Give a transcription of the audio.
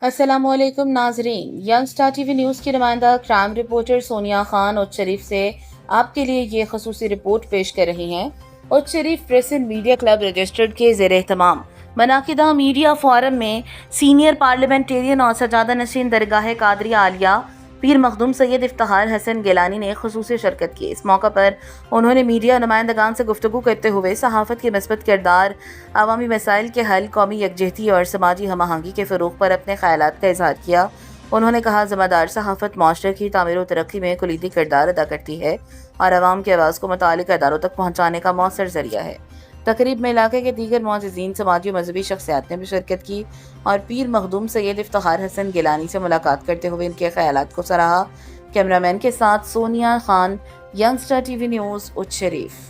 السلام علیکم ناظرین، اسٹار ٹی وی نیوز کی نمائندہ کرائم رپورٹر سونیا خان اور شریف سے آپ کے لیے یہ خصوصی رپورٹ پیش کر رہی ہیں۔ اور Sharif press and media club registered کے زیر اہتمام منعقدہ میڈیا فورم میں سینئر پارلیمنٹیرین اور سجادہ نشین درگاہ قادریہ عالیہ پیر مخدوم سید افتخار حسن گیلانی نے خصوصی شرکت کی۔ اس موقع پر انہوں نے میڈیا نمائندگان سے گفتگو کرتے ہوئے صحافت کے مثبت کردار، عوامی مسائل کے حل، قومی یکجہتی اور سماجی ہم آہنگی کے فروغ پر اپنے خیالات کا اظہار کیا۔ انہوں نے کہا، ذمہ دار صحافت معاشرے کی تعمیر و ترقی میں کلیدی کردار ادا کرتی ہے اور عوام کی آواز کو متعلقہ اداروں تک پہنچانے کا مؤثر ذریعہ ہے۔ تقریب میں علاقے کے دیگر معززین، سماجی و مذہبی شخصیات نے بھی شرکت کی اور پیر مخدوم سید افتخار حسن گیلانی سے ملاقات کرتے ہوئے ان کے خیالات کو سراہا۔ کیمرہ مین کے ساتھ Sonia Khan, star T V news, شریف۔